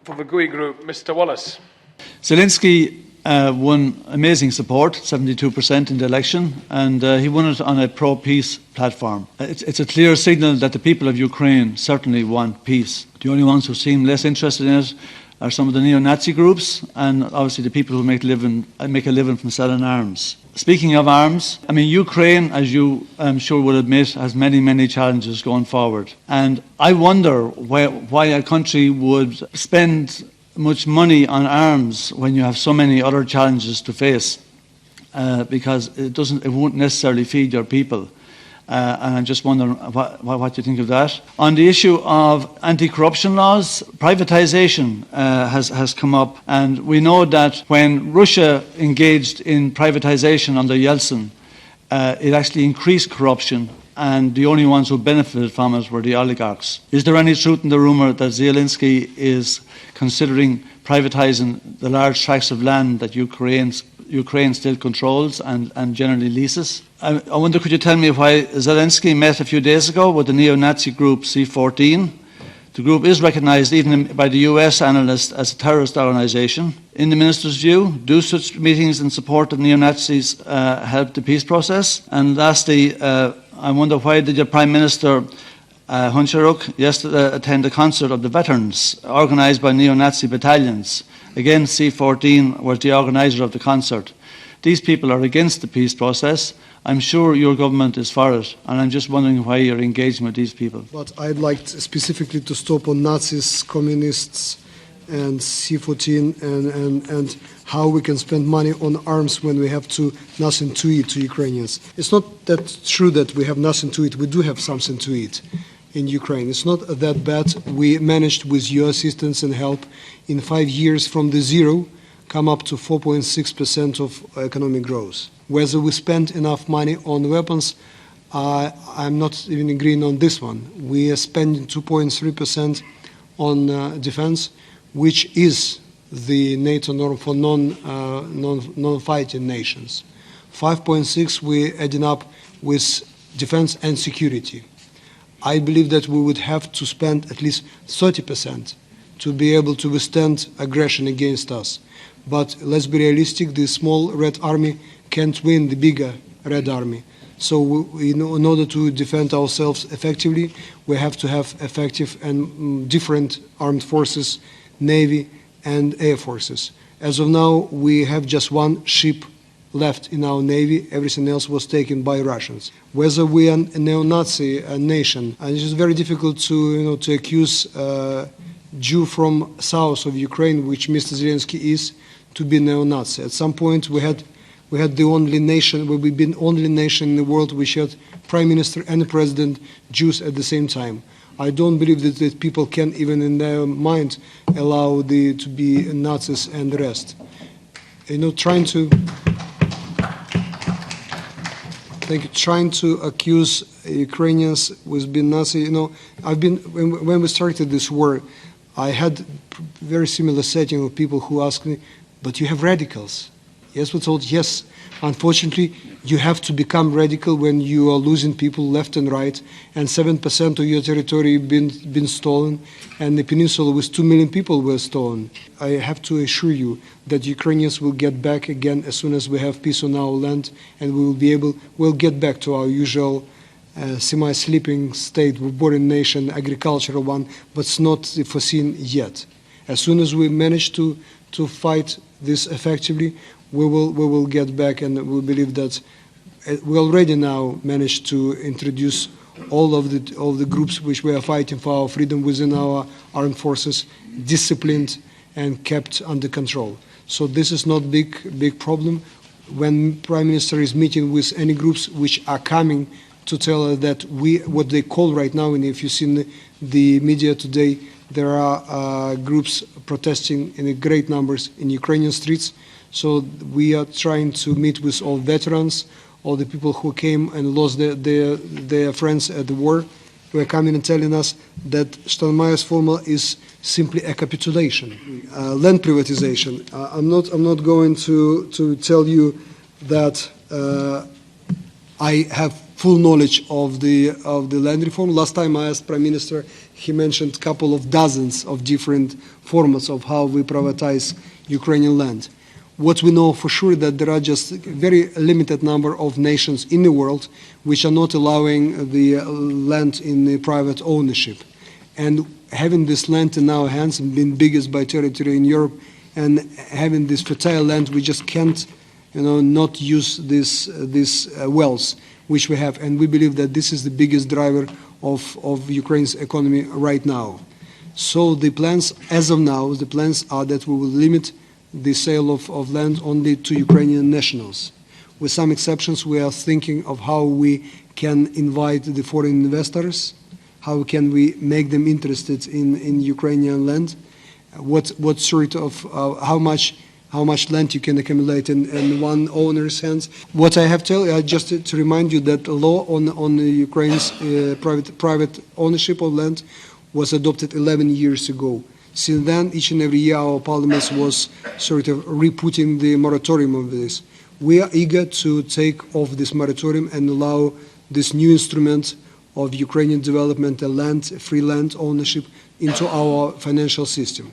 For the GUI group, Mr. Wallace. Zelensky won amazing support, 72% in the election, and he won it on a pro-peace platform. It's a clear signal that the people of Ukraine certainly want peace. The only ones who seem less interested in it are some of the neo-Nazi groups and obviously the people who make a living from selling arms. Speaking of arms, I mean, Ukraine, as you I'm sure would admit, has many, many challenges going forward. And I wonder why a country would spend much money on arms when you have so many other challenges to face, because it won't necessarily feed your people. And I'm just wondering what you think of that. On the issue of anti-corruption laws, privatization has come up, and we know that when Russia engaged in privatization under Yeltsin, it actually increased corruption, and the only ones who benefited from it were the oligarchs. Is there any truth in the rumour that Zelensky is considering privatizing the large tracts of land that Ukraine still controls and generally leases? I wonder, could you tell me why Zelensky met a few days ago with the neo-Nazi group C14? The group is recognised even by the US analysts as a terrorist organisation. In the Minister's view, do such meetings in support of neo-Nazis help the peace process? And lastly, I wonder, why did your Prime Minister Huncharuk yesterday attend a concert of the veterans organised by neo-Nazi battalions? Again, C14 was the organiser of the concert. These people are against the peace process. I'm sure your government is for it, and I'm just wondering why you're engaging with these people. But I'd like specifically to stop on Nazis, communists, and C14, and how we can spend money on arms when we have nothing to eat to Ukrainians. It's not that true that we have nothing to eat. We do have something to eat in Ukraine. It's not that bad. We managed, with your assistance and help, in 5 years from the zero, come up to 4.6% of economic growth. Whether we spend enough money on weapons, I'm not even agreeing on this one. We are spending 2.3% on defense, which is the NATO norm for non-fighting nations. 5.6 we're adding up with defense and security. I believe that we would have to spend at least 30% to be able to withstand aggression against us. But let's be realistic, the small Red Army can't win the bigger Red Army. So in order to defend ourselves effectively, we have to have effective and different armed forces, Navy and Air Forces. As of now, we have just one ship left in our Navy. Everything else was taken by Russians. Whether we are a neo-Nazi nation, and it is very difficult to accuse Jew from south of Ukraine, which Mr. Zelensky is, to be neo-Nazi. At some point, we had the only nation, we've been only nation in the world which had prime minister and president Jews at the same time. I don't believe that people can, even in their mind, allow to be Nazis and the rest. Trying to accuse Ukrainians with being Nazi. When we started this war, I had very similar setting of people who asked me, but you have radicals. Yes, we told, yes. Unfortunately, you have to become radical when you are losing people left and right, and 7% of your territory been stolen, and the peninsula with 2 million people were stolen. I have to assure you that Ukrainians will get back again as soon as we have peace on our land, and we'll get back to our usual semi-sleeping state, boring nation, agricultural one, but it's not foreseen yet. As soon as we manage to fight this effectively, we will get back, and we believe that we already now managed to introduce all of the groups which we are fighting for our freedom within our armed forces, disciplined and kept under control. So this is not big problem. When Prime Minister is meeting with any groups which are coming to tell us that what they call right now, and if you've seen the media today, there are groups protesting in great numbers in Ukrainian streets. So we are trying to meet with all veterans, all the people who came and lost their friends at the war, who are coming and telling us that Steinmeier's formula is simply a capitulation. Land privatization. I'm not going to tell you that I have full knowledge of the land reform. Last time I asked Prime Minister, he mentioned a couple of dozens of different formats of how we privatize Ukrainian land. What we know for sure that there are just a very limited number of nations in the world which are not allowing the land in the private ownership. And having this land in our hands, being biggest by territory in Europe, and having this fertile land, we just can't, not use this wealth which we have. And we believe that this is the biggest driver of Ukraine's economy right now. So the plans, as of now, the plans are that we will limit the sale of land only to Ukrainian nationals. With some exceptions, we are thinking of how we can invite the foreign investors, how can we make them interested in Ukrainian land, what sort of, how much land you can accumulate in one owner's hands. What I have to tell you, just to remind you that the law on Ukraine's private ownership of land was adopted 11 years ago. Since then, each and every year, our parliament was sort of re-putting the moratorium of this. We are eager to take off this moratorium and allow this new instrument of Ukrainian development and free land ownership into our financial system.